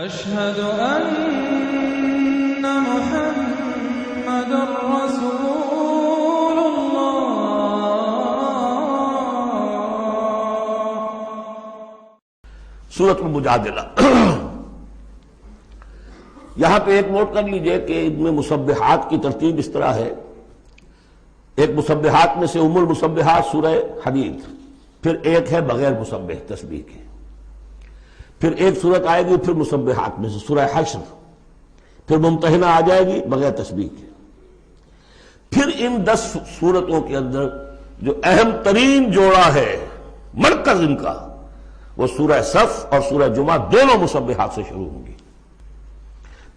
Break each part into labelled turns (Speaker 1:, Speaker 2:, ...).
Speaker 1: أشهد أن محمد رسول الله۔
Speaker 2: سورۃ المجادلہ۔ یہاں پہ ایک نوٹ کر لیجئے کہ ان میں مسبحات کی ترتیب اس طرح ہے۔ ایک مسبحات میں سے ام المسبحات سورہ حدید، پھر ایک ہے بغیر مسبح تسبیح کے، پھر ایک صورت آئے گی پھر مسبحات میں سے سورہ حشر، پھر ممتحنہ آ جائے گی بغیر تسبیح کے۔ پھر ان 10 صورتوں کے اندر جو اہم ترین جوڑا ہے، مرکز ان کا، وہ سورہ صف اور سورہ جمعہ دونوں مسبحات سے شروع ہوں گی۔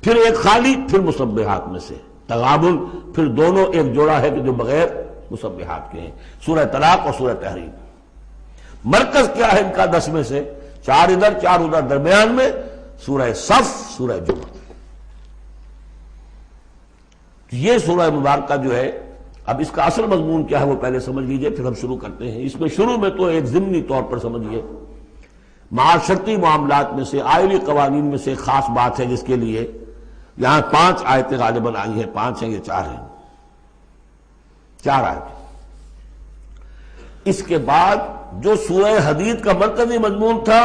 Speaker 2: پھر ایک خالی، پھر مسبحات میں سے تغابن، پھر دونوں ایک جوڑا ہے کہ جو بغیر مسبحات کے ہیں، سورہ طلاق اور سورہ تحریم۔ مرکز کیا ہے ان کا 10 میں سے؟ 4 ادھر 4 ادھر، درمیان میں سورہ صف، سورہ جمعہ۔ یہ سورہ مبارکہ جو ہے، اب اس کا اصل مضمون کیا ہے وہ پہلے سمجھ لیجئے، پھر ہم شروع کرتے ہیں۔ اس میں شروع میں تو ایک ضمنی طور پر سمجھیے، معاشرتی معاملات میں سے، آئلی قوانین میں سے ایک خاص بات ہے جس کے لیے یہاں 5 آیتیں غالباً آئی ہیں، 5 ہیں یا 4 ہیں، 4 آیتیں۔ اس کے بعد جو سورہ حدید کا مرکزی مضمون تھا،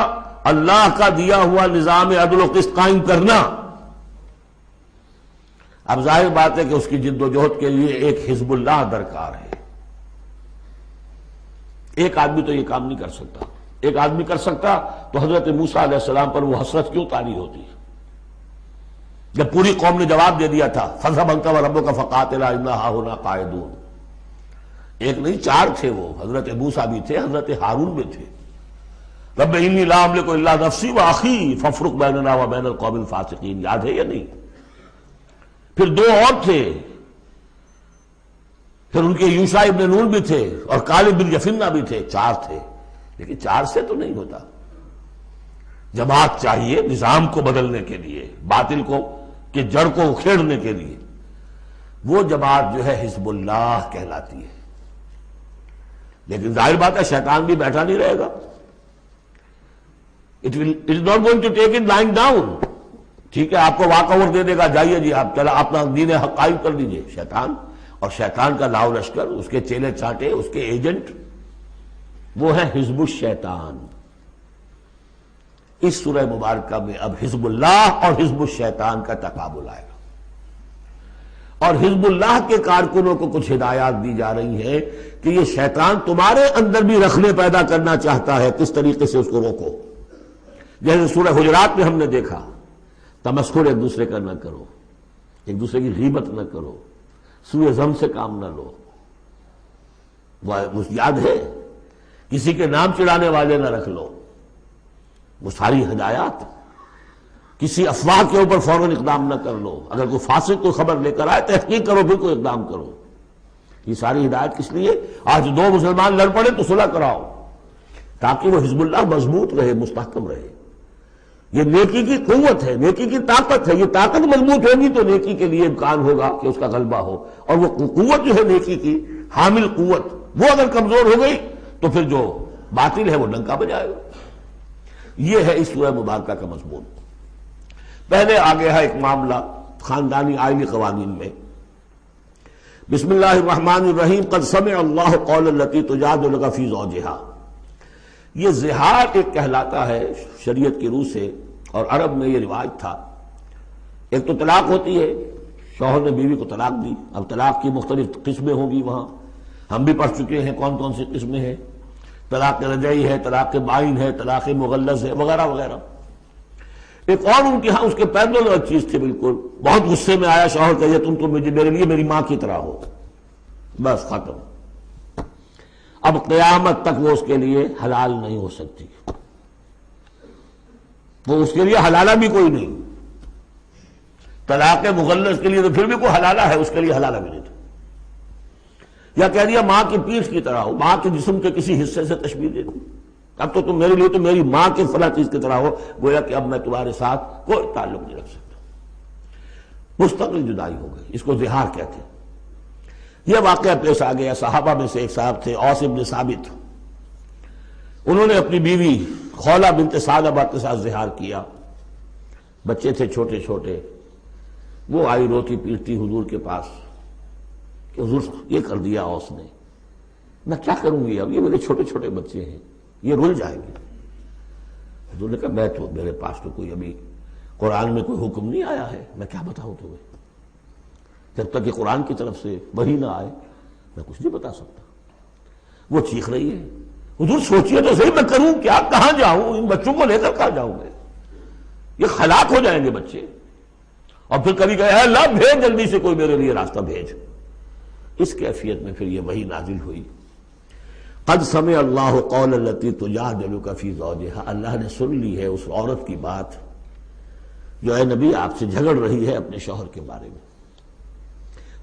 Speaker 2: اللہ کا دیا ہوا نظام عدل و قسط قائم کرنا، اب ظاہر بات ہے کہ اس کی جد و جہد کے لیے ایک حزب اللہ درکار ہے۔ ایک آدمی تو یہ کام نہیں کر سکتا۔ ایک آدمی کر سکتا تو حضرت موسیٰ علیہ السلام پر وہ حسرت کیوں طاری ہوتی؟ جب پوری قوم نے جواب دے دیا تھا، فَاذْهَبْ أَنْتَ وَرَبُّكَ فَقَاتِلَا إِنَّا هَاهُنَا قَاعِدُونَ۔ ایک نہیں 4 تھے، وہ حضرت موسیٰ بھی تھے، حضرت ہارون بھی تھے۔ رب انی لا املک الا نفسی واخی فافرق بیننا وبین القوم الفاسقین، یاد ہے یا نہیں؟ پھر 2 اور تھے، پھر ان کے یوشع ابن نون بھی تھے اور کالب بن یفنہ بھی تھے، 4 تھے۔ لیکن 4 سے تو نہیں ہوتا، جماعت چاہیے نظام کو بدلنے کے لیے، باطل کو کہ جڑ کو اکھیڑنے کے لیے۔ وہ جماعت جو ہے حزب اللہ کہلاتی ہے۔ لیکن ظاہر بات ہے شیطان بھی بیٹھا نہیں رہے گا۔ It is not going to take it lying down۔ ٹھیک ہے، آپ کو واک اوور دے دے گا، جائیے جی آپ چلا اپنا دین حق قائم کر لیجئے۔ شیطان اور شیطان کا لاؤ لشکر، اس کے چیلے چانٹے، اس کے ایجنٹ، وہ ہے حزب الشیطان۔ اس سورہ مبارکہ میں اب حزب اللہ اور حزب الشیطان کا تقابل آئے گا، اور حزب اللہ کے کارکنوں کو کچھ ہدایات دی جا رہی ہیں کہ یہ شیطان تمہارے اندر بھی رخنے پیدا کرنا چاہتا ہے، کس طریقے سے اس کو روکو۔ جیسے سورہ حجرات میں ہم نے دیکھا، تمسخر ایک دوسرے کا نہ کرو، ایک دوسرے کی غیبت نہ کرو، سوء ظن سے کام نہ لو، وہ یاد ہے، کسی کے نام چڑھانے والے نہ رکھ لو، وہ ساری ہدایات۔ کسی افواہ کے اوپر فوراً اقدام نہ کر لو، اگر کوئی فاسق کوئی خبر لے کر آئے تحقیق کرو پھر کوئی اقدام کرو۔ یہ ساری ہدایت کس لیے؟ آج 2 مسلمان لڑ پڑے تو صلح کراؤ، تاکہ وہ حزب اللہ مضبوط رہے، مستحکم رہے۔ یہ نیکی کی قوت ہے، نیکی کی طاقت ہے۔ یہ طاقت مضبوط ہوگی تو نیکی کے لیے امکان ہوگا کہ اس کا غلبہ ہو، اور وہ قوت جو ہے نیکی کی حامل قوت، وہ اگر کمزور ہو گئی تو پھر جو باطل ہے وہ ڈنکا بجائے گا۔ یہ ہے اس سورہ مبارکہ کا مضمون۔ پہلے آگے ہے ایک معاملہ خاندانی آئلی قوانین میں۔ بسم اللہ الرحمن الرحیم، قد سمع اللہ قول التی تجادلک فی زوجہا۔ یہ زہار ایک کہلاتا ہے شریعت کی روح سے، اور عرب میں یہ رواج تھا۔ ایک تو طلاق ہوتی ہے، شوہر نے بیوی کو طلاق دی، اب طلاق کی مختلف قسمیں ہوں گی، وہاں ہم بھی پڑھ چکے ہیں کون کون سی قسمیں ہیں۔ طلاق رجعی ہے، طلاق بائن ہے، طلاق مغلظ ہے، وغیرہ وغیرہ۔ ایک اور ان کے ہاں اس کے پیدل اور چیز تھی، بالکل بہت غصے میں آیا شوہر کہ تم تو میرے لیے میری ماں کی طرح ہو، بس ختم۔ اب قیامت تک وہ اس کے لیے حلال نہیں ہو سکتی، وہ اس کے لیے حلالہ بھی کوئی نہیں۔ طلاق مغلظ کے لیے تو پھر بھی کوئی حلالہ ہے، اس کے لیے حلالہ بھی نہیں تھا۔ یا کہہ دیا ماں کی پیٹھ کی طرح ہو، ماں کے جسم کے کسی حصے سے تشبیہ دے دی، اب تو تم میرے لیے تو میری ماں کے فلاں چیز کی طرح ہو، گویا کہ اب میں تمہارے ساتھ کوئی تعلق نہیں رکھ سکتا۔ مستقل جدائی ہو گئی، اس کو زہار کہتے ہیں۔ یہ واقعہ پیش آ گیا، صحابہ میں سے ایک صاحب تھے اوس بن ثابت، انہوں نے اپنی بیوی خولہ بنت ثعلبہ کے ساتھ زہار کیا، بچے تھے چھوٹے چھوٹے، وہ آئی روتی پیٹتی حضور کے پاس کہ حضور یہ کر دیا اوس نے، میں کیا کروں گی اب، یہ میرے چھوٹے چھوٹے بچے ہیں، یہ رل جائیں گے۔ حضور نے کہا میں تو، میرے پاس تو کوئی ابھی قرآن میں کوئی حکم نہیں آیا ہے، میں کیا بتاؤں تمہیں، جب تک کہ قرآن کی طرف سے وحی نہ آئے میں کچھ نہیں بتا سکتا۔ وہ چیخ رہی ہے، حضور سوچئے تو صحیح میں کروں کیا، کہاں جاؤں، ان بچوں کو لے کر کہاں جاؤں میں، یہ ہلاک ہو جائیں گے بچے۔ اور پھر کبھی کہے اے اللہ بھیج جلدی سے کوئی میرے لیے راستہ بھیج۔ اس کیفیت میں پھر یہ وحی نازل ہوئی، قد سمع اللہ قول التی تجادلک فی زوجہا، اللہ نے سن لی ہے اس عورت کی بات جو اے نبی آپ سے جھگڑ رہی ہے اپنے شوہر کے بارے میں،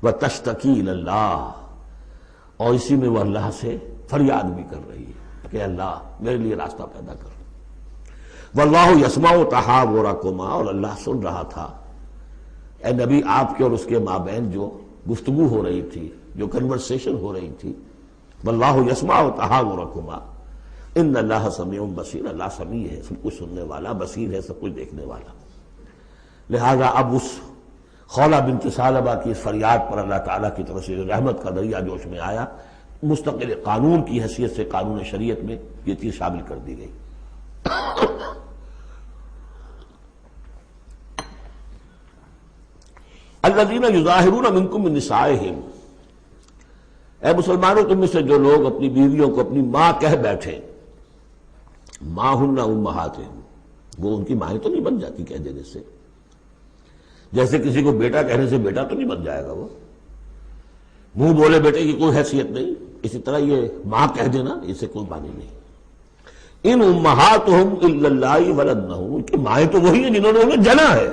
Speaker 2: وتشتکی الی اللہ، اور اسی میں وہ اللہ سے فریاد بھی کر رہی ہے کہ اللہ میرے لیے راستہ پیدا کر۔ واللہ یسمع تحاورکما، اور اللہ سن رہا تھا اے نبی آپ کے اور اس کے مابین جو گفتگو ہو رہی تھی، جو کنورسیشن ہو رہی تھی۔ واللہ یسمع تحاورکما ان اللہ سمیع بصیر، اللہ سمیع ہے، سب کچھ سننے والا، بصیر ہے، سب کچھ دیکھنے والا۔ لہذا اب اس خولہ بنت ثعلبہ کی اس فریاد پر اللہ تعالیٰ کی طرف سے رحمت کا دریا جوش میں آیا، مستقل قانون کی حیثیت سے قانون شریعت میں یہ چیز شامل کر دی گئی۔ الذین یظاہرون منکم من نسائہم، اے مسلمانوں تم میں سے جو لوگ اپنی بیویوں کو اپنی ماں کہہ بیٹھے، ماں ہن امہاتہم، وہ ان کی مائیں تو نہیں بن جاتی کہہ دینے سے، جیسے کسی کو بیٹا کہنے سے بیٹا تو نہیں بن جائے گا، وہ منہ بولے بیٹے کی کوئی حیثیت نہیں، اسی طرح یہ ماں کہہ دینا اسے کوئی معنی نہیں۔ ان امہاتہم الا اللہ ولدنہم، ان کی مائیں تو وہی ہیں جنہوں نے انہیں جنا ہے۔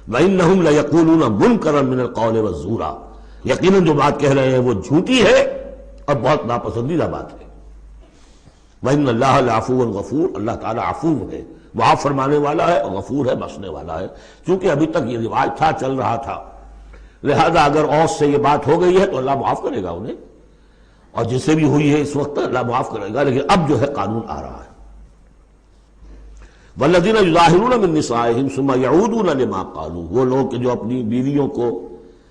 Speaker 2: وَإِنَّهُمْ لَيَقُولُونَ مُنْكَرًا مِنَ الْقَوْلِ وَالزُّورَ، یقیناً جو بات کہہ رہے ہیں وہ جھوٹی ہے اور بہت ناپسندیدہ بات ہے۔ وَإِنَّ اللَّهَ لَعَفُوٌّ غَفُورٌ، اللہ تعالیٰ عفو ہے، معاف فرمانے والا ہے اور غفور ہے، بخشنے والا ہے۔ چونکہ ابھی تک یہ رواج تھا، چل رہا تھا، لہذا اگر اوس سے یہ بات ہو گئی ہے تو اللہ معاف کرے گا انہیں، اور جس سے بھی ہوئی ہے اس وقت اللہ معاف کرے گا، لیکن اب جو ہے قانون آ رہا ہے۔ والذین یظاہرون من نسائہم ثم یعودون لما قالوا، وہ لوگ کہ جو اپنی بیویوں کو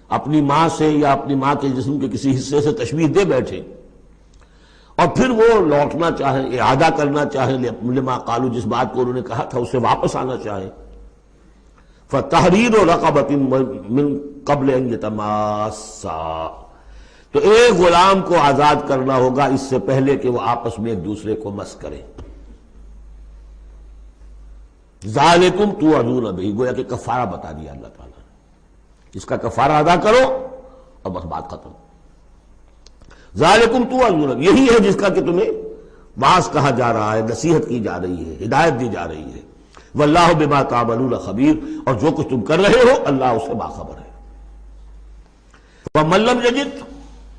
Speaker 2: اپنی ماں سے یا اپنی ماں کے جسم کے کسی حصے سے تشبیہ دے بیٹھے اور پھر وہ لوٹنا چاہیں، اعادہ کرنا چاہیں لما قالوا، جس بات کو انہوں نے کہا تھا اس سے واپس آنا چاہیں، فتحریر رقبۃ من قبل ان یتماسا، تو ایک غلام کو آزاد کرنا ہوگا اس سے پہلے کہ وہ آپس میں ایک دوسرے کو مس کریں۔ ذالکم توعدون بہ، گویا کہ کفارہ بتا دیا اللہ تعالیٰ نے، اس کا کفارہ ادا کرو اور بس بات ختم۔ ذالکم توعدون بہ، یہی ہے جس کا کہ تمہیں باعث کہا جا رہا ہے، نصیحت کی جا رہی ہے، ہدایت دی جا رہی ہے۔ واللہ بما تعملون خبیر، اور جو کچھ تم کر رہے ہو اللہ اس سے باخبر ہے۔ ومن لم یجد،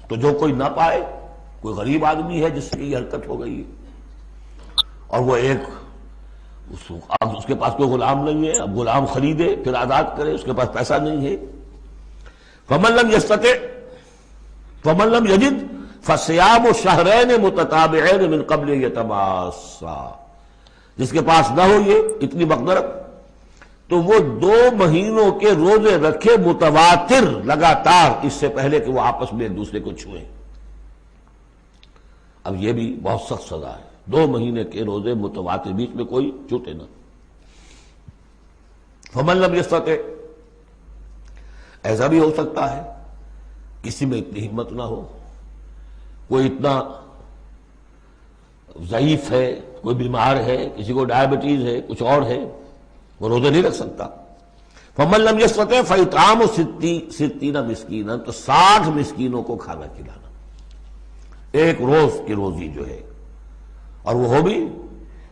Speaker 2: تو جو کوئی نہ پائے، کوئی غریب آدمی ہے جس کی یہ حرکت ہو گئی ہے اور وہ ایک اب اس کے پاس کوئی غلام نہیں ہے، اب غلام خریدے پھر آزاد کرے، اس کے پاس پیسہ نہیں ہے، فمن لم یستطع فمن لم یجد فصیام شہرین متتابعین من قبل یتماسا، جس کے پاس نہ ہو یہ اتنی مقدرت تو وہ 2 مہینوں کے روزے رکھے متواتر لگاتار، اس سے پہلے کہ وہ آپس میں ایک دوسرے کو چھوئیں۔ اب یہ بھی بہت سخت سزا ہے، 2 مہینے کے روزے متواتر، بیچ میں کوئی چھوٹے نہ۔ فمن لم یستطع، ایسا بھی ہو سکتا ہے کسی میں اتنی ہمت نہ ہو، کوئی اتنا ضعیف ہے، کوئی بیمار ہے، کسی کو ڈائبٹیز ہے، کچھ اور ہے، وہ روزے نہیں رکھ سکتا۔ فمن لم یستطع فاطعام 60 مسکینا، تو 60 مسکینوں کو کھانا کھلانا، ایک روز کی روزی جو ہے، اور وہ ہو بھی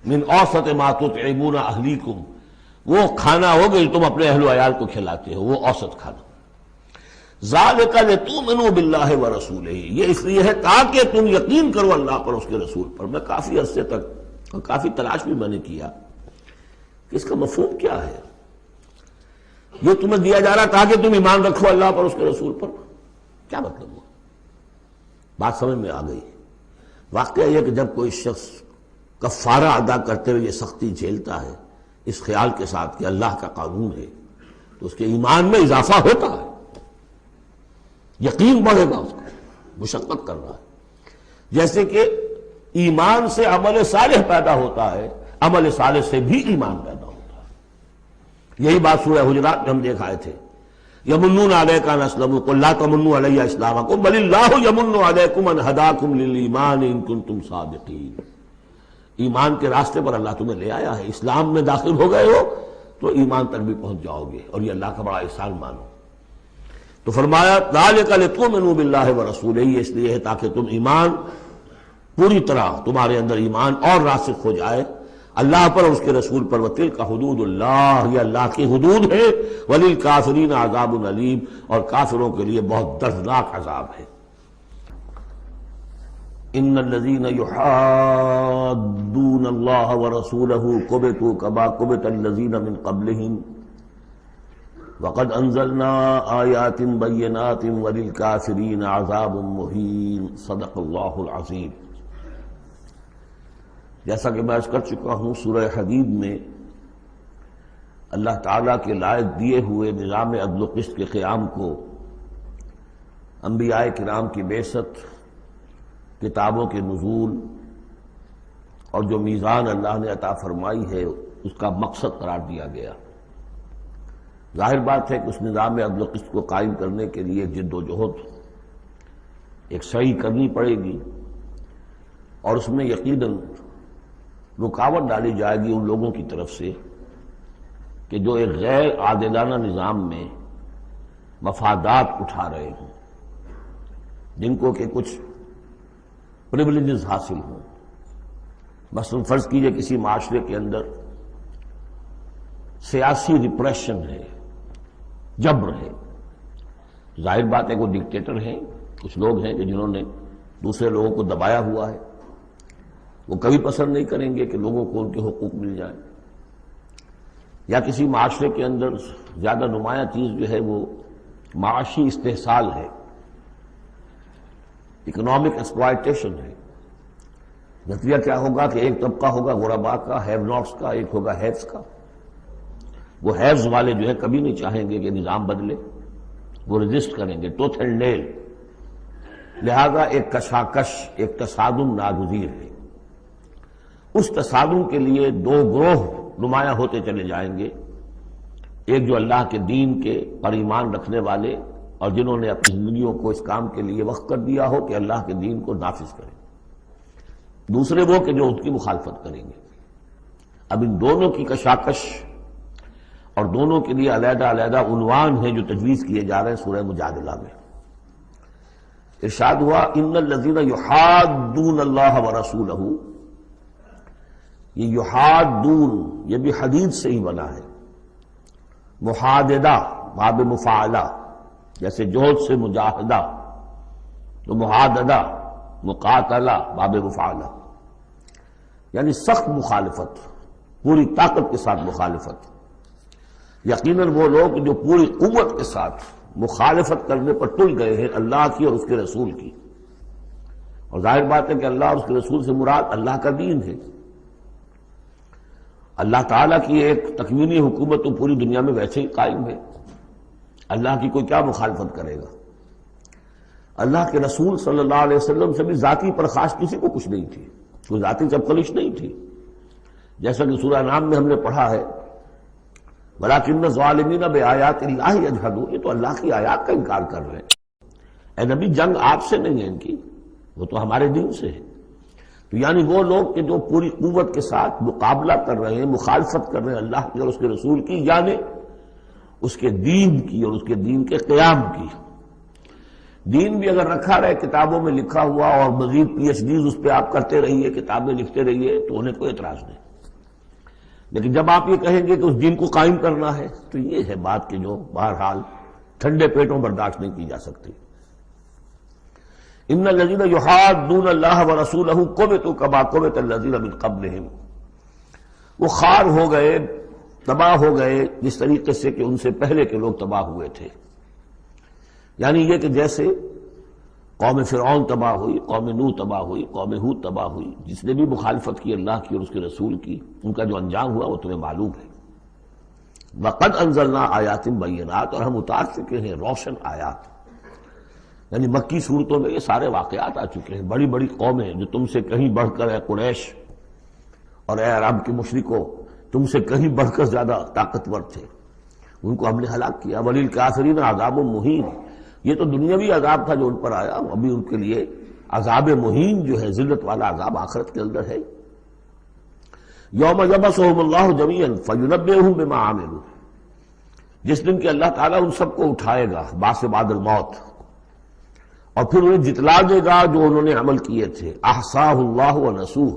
Speaker 2: من اوسط ما تطعمون اہلیکم، وہ کھانا ہو گئی تم اپنے اہل و عیال کو کھلاتے ہو، وہ اوسط کھانا۔ ذالک لتؤمنوا باللہ ورسولہ، یہ اس لیے ہے تاکہ تم یقین کرو اللہ پر، اس کے رسول پر۔ میں کافی عرصے تک اور کافی تلاش بھی میں نے کیا کہ اس کا مفہوم کیا ہے، یہ تمہیں دیا جا رہا تاکہ تم ایمان رکھو اللہ پر، اس کے رسول پر، کیا مطلب ہوا؟ بات سمجھ میں آ گئی۔ واقعہ یہ کہ جب کوئی شخص کفارہ ادا کرتے ہوئے یہ سختی جھیلتا ہے، اس خیال کے ساتھ کہ اللہ کا قانون ہے تو اس کے ایمان میں اضافہ ہوتا ہے، یقین بڑھے گا، اس کا مشقت کر رہا ہے۔ جیسے کہ ایمان سے عمل صالح پیدا ہوتا ہے، عمل صالح سے بھی ایمان پیدا ہوتا ہے۔ یہی بات سورہ حجرات میں ہم دیکھ آئے تھے، یمنون علیک ان اسلموا قل لا تمنوا علی اسلامکم بل اللہ یمن علیکم ان ہداکم للایمان ان کنتم صادقین۔ ایمان کے راستے پر اللہ تمہیں لے آیا ہے، اسلام میں داخل ہو گئے ہو تو ایمان تک بھی پہنچ جاؤ گے، اور یہ اللہ کا بڑا احسان مانو۔ تو فرمایا ذالک لتؤمنوا باللہ ورسولہ، یہ اس لیے ہے تاکہ تم ایمان پوری طرح تمہارے اندر ایمان اور راسخ ہو جائے اللہ پر اور اس کے رسول پر۔ وتلک حدود اللہ، یہ اللہ کی حدود ہے۔ وللکافرین عذاب علیم، اور کافروں کے لیے بہت دردناک عذاب ہے۔ ان الذین یحادون اللہ ورسولہ کبتوا کما کبت الذین من قبلہم وقد انزلنا آیات بینات وللکافرین عذاب مہین۔ صدق اللہ العظیم۔ جیسا کہ میں عرض کر چکا ہوں، سورہ حدید میں اللہ تعالیٰ کے لائق دیے ہوئے نظام عدل و قسط کے قیام کو، انبیاء کرام کی بعثت، کتابوں کے نزول اور جو میزان اللہ نے عطا فرمائی ہے اس کا مقصد قرار دیا گیا۔ ظاہر بات ہے کہ اس نظام عدل و قسط کو قائم کرنے کے لیے جد و جہد ایک سعی کرنی پڑے گی، اور اس میں یقیناً رکاوٹ ڈالی جائے گی ان لوگوں کی طرف سے کہ جو ایک غیر عادلانہ نظام میں مفادات اٹھا رہے ہوں، جن کو کہ کچھ پریولیجز حاصل ہوں۔ مثلا فرض کیجئے کسی معاشرے کے اندر سیاسی ریپریشن ہے، جبر ہے، ظاہر بات ہے کہ وہ ڈکٹیٹر ہیں، کچھ لوگ ہیں کہ جنہوں نے دوسرے لوگوں کو دبایا ہوا ہے، وہ کبھی پسند نہیں کریں گے کہ لوگوں کو ان کے حقوق مل جائیں۔ یا کسی معاشرے کے اندر زیادہ نمایاں چیز جو ہے وہ معاشی استحصال ہے، اکنامک ایکسپلائٹیشن ہے۔ نتیجہ کیا ہوگا کہ ایک طبقہ ہوگا غرباء کا، ہیو ناٹس کا، ایک ہوگا ہیوز کا۔ وہ ہیوز والے جو ہے کبھی نہیں چاہیں گے کہ نظام بدلے، وہ ریزسٹ کریں گے ٹوتھ اینڈ نیل۔ لہذا ایک کشاکش، ایک تصادم ناگزیر ہے۔ اس تصادم کے لیے دو گروہ نمایاں ہوتے چلے جائیں گے، ایک جو اللہ کے دین کے پر ایمان رکھنے والے اور جنہوں نے اپنی زندگیوں کو اس کام کے لیے وقف کر دیا ہو کہ اللہ کے دین کو نافذ کریں، دوسرے وہ کہ جو ان کی مخالفت کریں گے۔ اب ان دونوں کی کشاکش اور دونوں کے لیے علیحدہ علیحدہ عنوان ہیں جو تجویز کیے جا رہے ہیں سورہ مجادلہ میں۔ ارشاد ہوا ان الذین یحادون اللہ ورسولہ، یہ یحادون یہ بھی حدید سے ہی بنا ہے، محاددہ باب مفاعلہ، جیسے جوہد سے مجاہدہ تو محاددہ مقاتلہ باب مفاعلہ، یعنی سخت مخالفت، پوری طاقت کے ساتھ مخالفت۔ یقیناً وہ لوگ جو پوری قوت کے ساتھ مخالفت کرنے پر تل گئے ہیں اللہ کی اور اس کے رسول کی، اور ظاہر بات ہے کہ اللہ اور اس کے رسول سے مراد اللہ کا دین ہے۔ اللہ تعالیٰ کی ایک تکوینی حکومت تو پوری دنیا میں ویسے ہی قائم ہے، اللہ کی کوئی کیا مخالفت کرے گا؟ اللہ کے رسول صلی اللہ علیہ وسلم سے بھی ذاتی پرخاش کسی کو کچھ نہیں تھی، کوئی ذاتی چپکلش نہیں تھی، جیسا کہ سورہ انعام میں ہم نے پڑھا ہے وَلَٰكِنَّ الظَّالِمِينَ بِآيَاتِ اللَّهِ يَجْحَدُونَ، یہ تو اللہ کی آیات کا انکار کر رہے ہیں۔ اے نبی جنگ آپ سے نہیں ہے ان کی، وہ تو ہمارے دین سے ہے۔ تو یعنی وہ لوگ کہ جو پوری قوت کے ساتھ مقابلہ کر رہے ہیں، مخالفت کر رہے ہیں اللہ کی اور اس کے رسول کی، یعنی اس کے دین کی اور اس کے دین کے قیام کی۔ دین بھی اگر رکھا رہے کتابوں میں لکھا ہوا اور مزید پی ایچ ڈیز اس پہ آپ کرتے رہیے، کتابیں لکھتے رہیے، تو انہیں کوئی اعتراض نہیں، لیکن جب آپ یہ کہیں گے کہ اس دین کو قائم کرنا ہے تو یہ ہے بات کہ جو بہرحال ٹھنڈے پیٹوں برداشت نہیں کی جا سکتی۔ ان الذین یحادون اللہ ورسولہ کبتوا کما کبت الذین من قبلہم، وہ خوار ہو گئے، تباہ ہو گئے جس طریقے سے کہ ان سے پہلے کے لوگ تباہ ہوئے تھے۔ یعنی یہ کہ جیسے قوم فرعون تباہ ہوئی، قوم نوح تباہ ہوئی، قوم ہود تباہ ہوئی، جس نے بھی مخالفت کی اللہ کی اور اس کے رسول کی، ان کا جو انجام ہوا وہ تمہیں معلوم ہے۔ وقد انزلنا آیات بینات، اور ہم اتار چکے ہیں روشن آیات. یعنی مکی صورتوں میں یہ سارے واقعات آ چکے ہیں. بڑی بڑی قومیں جو تم سے کہیں بڑھ کر اے قریش اور اے عرب کے مشرکوں تم سے کہیں بڑھ کر زیادہ طاقتور تھے، ان کو ہم نے ہلاک کیا. وللکافرین عذاب مہین، یہ تو دنیاوی عذاب تھا جو ان پر آیا، ابھی ان کے لیے عذاب مہین جو ہے ذلت والا عذاب آخرت کے اندر ہے. یوم یبعثہم اللہ جمیعا فینبئہم بما عملوا، جس دن کہ اللہ تعالیٰ ان سب کو اٹھائے گا بعث بعد الموت، اور پھر انہیں جتلا دے گا جو انہوں نے عمل کیے تھے. احصاہ اللہ ونسوہ،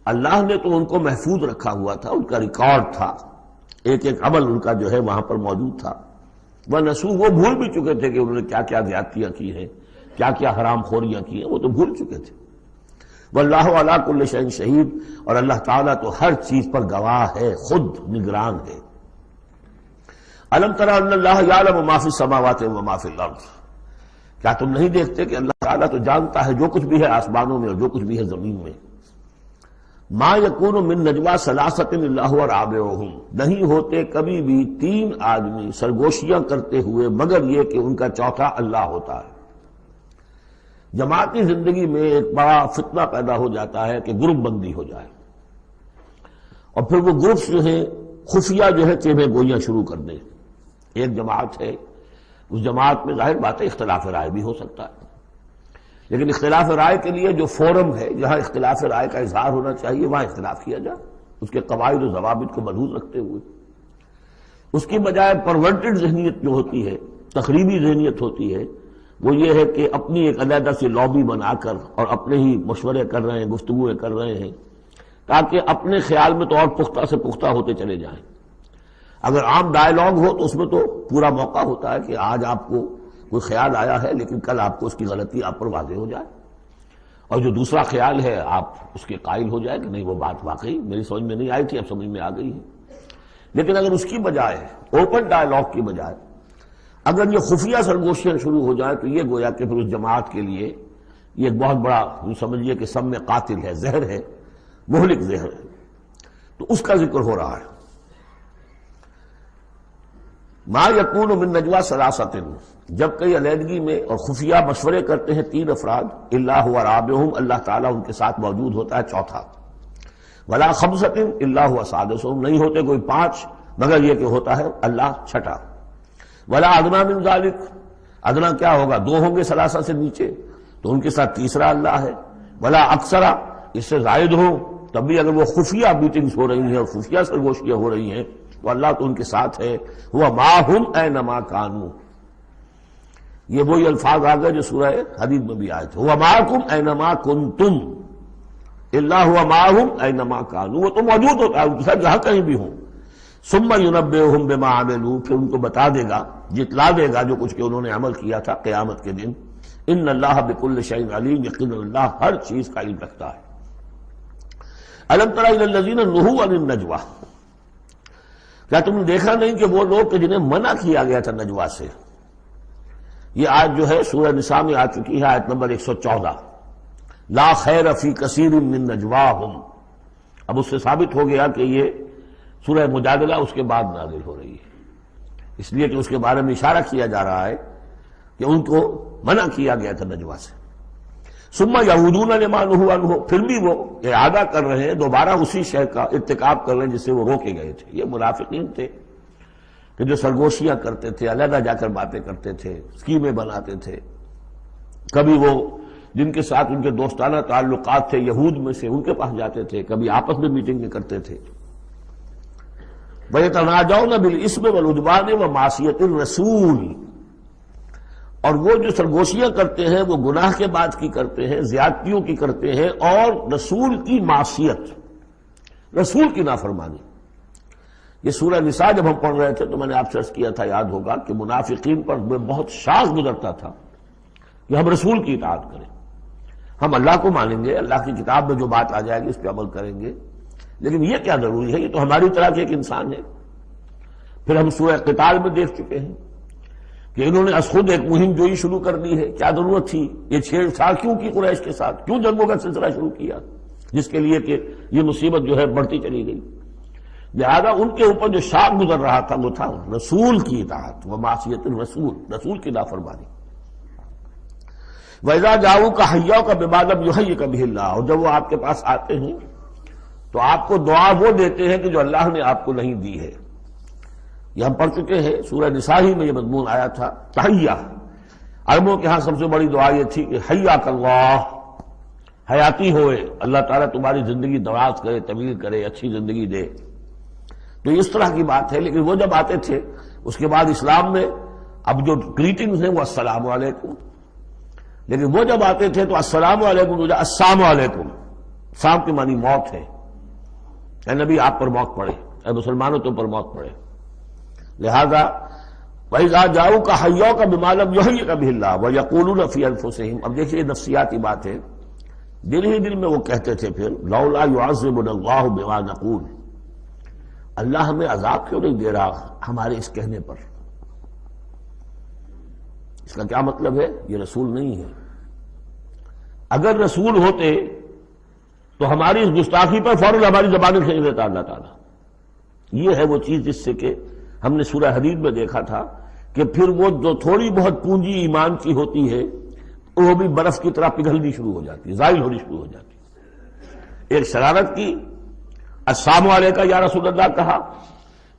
Speaker 2: اللہ نے تو ان کو محفوظ رکھا ہوا تھا، ان کا ریکارڈ تھا، ایک ایک عمل ان کا جو ہے وہاں پر موجود تھا. ونسوہ، وہ بھول بھی چکے تھے کہ انہوں نے کیا کیا زیادتیاں کی ہیں، کیا کیا حرام خوریاں کی ہیں، وہ تو بھول چکے تھے. واللہ علی کل شیء شہید، اور اللہ تعالیٰ تو ہر چیز پر گواہ ہے، خود نگران ہے. الم تر ان اللہ یعلم ما فی السماوات وما فی الارض، کیا تم نہیں دیکھتے کہ اللہ تعالیٰ تو جانتا ہے جو کچھ بھی ہے آسمانوں میں اور جو کچھ بھی ہے زمین میں. ما یکون من نجوا ثلاثۃ الا هو رابعهم، نہیں ہوتے کبھی بھی تین آدمی سرگوشیاں کرتے ہوئے مگر یہ کہ ان کا چوتھا اللہ ہوتا ہے. جماعتی زندگی میں ایک بڑا فتنہ پیدا ہو جاتا ہے کہ گروپ بندی ہو جائے، اور پھر وہ گروپس جو ہیں خفیہ جو ہے چیبے گوئیاں شروع کر دیں. ایک جماعت ہے، اس جماعت میں ظاہر بات ہے اختلاف رائے بھی ہو سکتا ہے، لیکن اختلاف رائے کے لیے جو فورم ہے جہاں اختلاف رائے کا اظہار ہونا چاہیے وہاں اختلاف کیا جائے، اس کے قواعد و ضوابط کو ملحوظ رکھتے ہوئے. اس کی بجائے پرورٹڈ ذہنیت جو ہوتی ہے، تخریبی ذہنیت ہوتی ہے، وہ یہ ہے کہ اپنی ایک علیحدہ سی لابی بنا کر اور اپنے ہی مشورے کر رہے ہیں، گفتگویں کر رہے ہیں، تاکہ اپنے خیال میں تو اور پختہ سے پختہ ہوتے چلے جائیں. اگر عام ڈائیلاگ ہو تو اس میں تو پورا موقع ہوتا ہے کہ آج آپ کو کوئی خیال آیا ہے لیکن کل آپ کو اس کی غلطی آپ پر واضح ہو جائے، اور جو دوسرا خیال ہے آپ اس کے قائل ہو جائے کہ نہیں وہ بات واقعی میری سمجھ میں نہیں آئی تھی، اب سمجھ میں آ گئی ہے. لیکن اگر اس کی بجائے اوپن ڈائیلاگ کی بجائے اگر یہ خفیہ سرگوشیاں شروع ہو جائیں تو یہ گویا کہ پھر اس جماعت کے لیے یہ ایک بہت بڑا سمجھیے کہ سم میں قاتل ہے، زہر ہے، مہلک زہر ہے. تو اس کا ذکر ہو رہا ہے. ما یکون من نجوا ثلاثۃ، جب کئی علیحدگی میں اور خفیہ مشورے کرتے ہیں تین افراد، الا هو رابعهم، اللہ تعالیٰ ان کے ساتھ موجود ہوتا ہے چوتھا. ولا خمسۃ الا هو سادسهم، نہیں ہوتے کوئی پانچ مگر یہ کہ ہوتا ہے اللہ چھٹا. ولا ادنی من ذلک، ادنا کیا ہوگا، دو ہوں گے ثلاثہ سے نیچے تو ان کے ساتھ تیسرا اللہ ہے. ولا اکثر، اس سے زائد ہو تب بھی اگر وہ خفیہ میٹنگز ہو رہی ہیں اور خفیہ سرگوشیاں ہو رہی ہیں تو اللہ تو ان کے ساتھ ہے. ہوا معہم اینما کانوا، یہ وہی الفاظ آ گئے جو سورہ حدید میں بھی آئے تھے. ہوا معکم اینما کنتم، الا ہوا معہم اینما کانوا، وہ تو موجود ہوتا ہے ان کے ساتھ جہاں کہیں بھی ہوں. ثم ینبئہم بما عملوا، پھر ان کو بتا دے گا، جتلا دے گا جو کچھ کہ انہوں نے عمل کیا تھا قیامت کے دن. ان اللہ بکل شیء علیم، یقینا اللہ ہر چیز کا علم رکھتا ہے. الم تر الی الذین نہوا عن النجوی، کیا تم نے دیکھا نہیں کہ وہ لوگ کہ جنہیں منع کیا گیا تھا نجوا سے. یہ آیت جو ہے سورہ نساء میں آ چکی ہے، آیت نمبر 114. لا خیر فی کثیر من نجواہم، اب اس سے ثابت ہو گیا کہ یہ سورہ مجادلہ اس کے بعد نازل ہو رہی ہے، اس لیے کہ اس کے بارے میں اشارہ کیا جا رہا ہے کہ ان کو منع کیا گیا تھا نجوا سے. ثم یعودون لما نہوا عنہ، پھر بھی وہ اعادہ کر رہے ہیں، دوبارہ اسی شے کا ارتکاب کر رہے ہیں جس سے وہ روکے گئے تھے. یہ منافقین تھے کہ جو سرگوشیاں کرتے تھے، علیحدہ جا کر باتیں کرتے تھے، اسکیمیں بناتے تھے. کبھی وہ جن کے ساتھ ان کے دوستانہ تعلقات تھے یہود میں سے ان کے پاس جاتے تھے، کبھی آپس میں میٹنگیں کرتے تھے. وَيَتَنَاجَوْنَ بِالْإِثْمِ وَالْعُدْوَانِ وَمَعْصِيَتِ الرَّسُولِ، اور وہ جو سرگوشیاں کرتے ہیں وہ گناہ کے بعد کی کرتے ہیں، زیادتیوں کی کرتے ہیں، اور رسول کی معصیت، رسول کی نافرمانی. یہ سورہ نساء جب ہم پڑھ رہے تھے تو میں نے آپ سے عرض کیا تھا، یاد ہوگا کہ منافقین پر بہت شاذ گزرتا تھا کہ ہم رسول کی اطاعت کریں، ہم اللہ کو مانیں گے، اللہ کی کتاب میں جو بات آ جائے گی اس پہ عمل کریں گے، لیکن یہ کیا ضروری ہے، یہ تو ہماری طرح کے ایک انسان ہے. پھر ہم سورہ قتال میں دیکھ چکے ہیں کہ انہوں نے از خود ایک مہم جوئی شروع کر دی ہے. کیا ضرورت تھی یہ چھیڑ چھاڑ کیوں کی قریش کے ساتھ، کیوں جنگوں کا سلسلہ شروع کیا، جس کے لیے کہ یہ مصیبت جو ہے بڑھتی چلی گئی. لہذا ان کے اوپر جو شاخ گزر رہا تھا وہ تھا رسول کی اطاعت و معصیت الرسول، رسول کی نافرمانی۔ وَإِذَا جَاءُوكَ حَيَّوْكَ بِمَا لَمْ يُحَيِّكَ بِهِ اللَّهُ، اور جب وہ آپ کے پاس آتے ہیں تو آپ کو دعا وہ دیتے ہیں کہ جو اللہ نے آپ کو نہیں دی ہے۔ یہ ہم پڑھ چکے ہیں، سورہ نساء ہی میں یہ مضمون آیا تھا۔ تحیہ، عربوں کے ہاں سب سے بڑی دعا یہ تھی کہ حیاک اللہ، حیاتی ہوئے، اللہ تعالیٰ تمہاری زندگی دراز کرے، طویل کرے، اچھی زندگی دے۔ تو اس طرح کی بات ہے، لیکن وہ جب آتے تھے اس کے بعد اسلام میں اب جو گریٹنگز ہیں وہ السلام علیکم، لیکن وہ جب آتے تھے تو السلام علیکم، السلام علیکم، سام کی معنی موت ہے، اے نبی آپ پر موت پڑے، اے مسلمانوں تم پر موت پڑے۔ لہذا وَإِذَا جَاءُوكَ حَيَّوْكَ بِمَا لَمْ يُحَيِّكَ بِهِ اللَّهُ وَيَقُولُونَ فِي أَنفُسِهِمْ، اب دیکھیے نفسیاتی بات ہے، دل ہی دل میں وہ کہتے تھے پھر لولا يعذبنا الله بما نقول، اللہ ہمیں عذاب کیوں نہیں دے رہا ہمارے اس کہنے پر۔ اس کا کیا مطلب ہے؟ یہ رسول نہیں ہے۔ اگر رسول ہوتے تو ہماری اس گستاخی پر فوراً ہماری زبانیں کھینچ لیتا اللہ تعالیٰ۔ یہ ہے وہ چیز جس سے کہ ہم نے سورہ حدید میں دیکھا تھا کہ پھر وہ جو تھوڑی بہت پونجی ایمان کی ہوتی ہے وہ بھی برف کی طرح پگھلنی شروع ہو جاتی ہے، زائل ہونی شروع ہو جاتی ہے۔ ایک شرارت کی، السلام علیکم یا رسول اللہ کہا،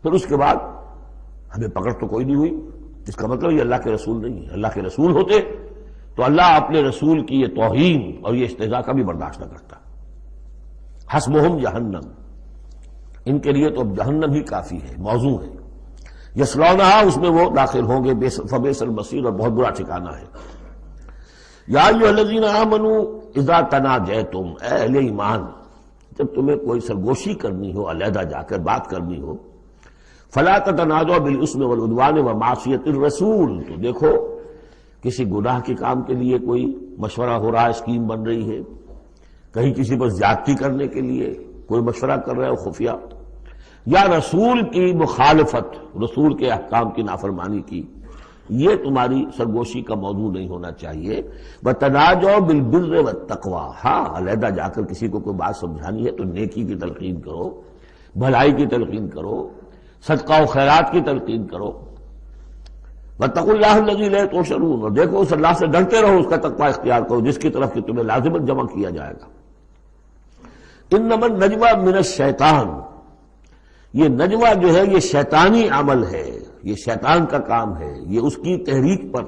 Speaker 2: پھر اس کے بعد ہمیں پکڑ تو کوئی نہیں ہوئی، اس کا مطلب یہ اللہ کے رسول نہیں ہے۔ اللہ کے رسول ہوتے تو اللہ اپنے رسول کی یہ توہین اور یہ استہزاء کبھی برداشت نہ کرتا۔ حسبہم جہنم، ان کے لیے تو اب جہنم ہی کافی ہے، موضوع ہے۔ یصلونہا، اس میں وہ داخل ہوں گے، فبئس المصیر، اور بہت برا ٹھکانہ ہے۔ یا ایھا الذین آمنوا اذا تناجیتم، اے اہل ایمان، جب تمہیں کوئی سرگوشی کرنی ہو، علیحدہ جا کر بات کرنی ہو، فلا تتناجوا بالاسم والعدوان ومعصیۃ الرسول، تو دیکھو کسی گناہ کے کام کے لیے کوئی مشورہ ہو رہا ہے، اسکیم بن رہی ہے، کہیں کسی پر زیادتی کرنے کے لیے کوئی مشورہ کر رہا ہے خفیہ، یا رسول کی مخالفت، رسول کے احکام کی نافرمانی کی، یہ تمہاری سرگوشی کا موضوع نہیں ہونا چاہیے۔ وَتَنَاجَوْا بِالْبِرِّ وَالتَّقْوَىٰ، ہاں علیحدہ جا کر کسی کو کوئی بات سمجھانی ہے تو نیکی کی تلقین کرو، بھلائی کی تلقین کرو، صدقہ و خیرات کی تلقین کرو۔ وَاتَّقُوا اللَّهَ الَّذِي إِلَيْهِ تُحْشَرُونَ، اور دیکھو اس اللہ سے ڈرتے رہو، اس کا تقوی اختیار کرو جس کی طرف کہ تمہیں لازماً جمع کیا جائے گا۔ انما النجوى من الشیطان، یہ نجوہ جو ہے یہ شیطانی عمل ہے، یہ شیطان کا کام ہے، یہ اس کی تحریک پر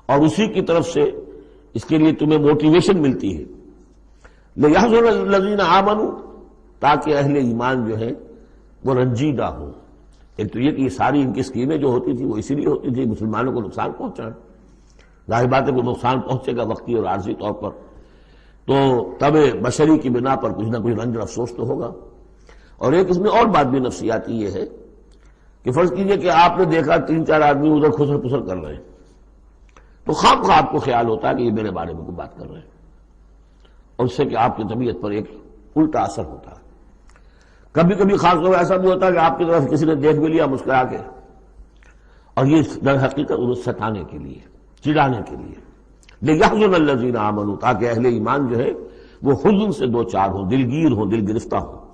Speaker 2: اور اسی کی طرف سے اس کے لیے تمہیں موٹیویشن ملتی ہے۔ لِيَحْزُنَ الَّذِينَ آمَنُوا، تاکہ اہل ایمان جو ہے وہ رنجیدہ ہوں۔ ایک تو یہ کہ یہ ساری ان کی اسکیمیں جو ہوتی تھی وہ اسی لیے ہوتی تھی مسلمانوں کو نقصان پہنچانا، ظاہر بات ہے کہ نقصان پہنچے گا وقتی اور عارضی طور پر، تو طبع بشری کی بنا پر کچھ نہ کچھ رنج اور افسوس تو ہوگا۔ اور ایک اس میں اور بات بھی نفسیاتی یہ ہے کہ فرض کیجئے کہ آپ نے دیکھا 3-4 آدمی ادھر خسر پسر کر رہے ہیں، تو خواہ آپ کو خیال ہوتا ہے کہ یہ میرے بارے میں کوئی بات کر رہے ہیں، اور اس سے کہ آپ کی طبیعت پر ایک الٹا اثر ہوتا ہے۔ کبھی کبھی خاص طور پر ایسا بھی ہوتا ہے کہ آپ کی طرف کسی نے دیکھ بھی لیا مسکرا کے، اور یہ در حقیقت انہیں ستانے کے لیے، چڑھانے کے لیے۔ لِيَحْزُنَ الَّذِينَ آمَنُوا، تاکہ اہل ایمان جو ہے وہ حزن سے دو چار ہوں، دلگیر ہوں، دل گرفتہ ہوں۔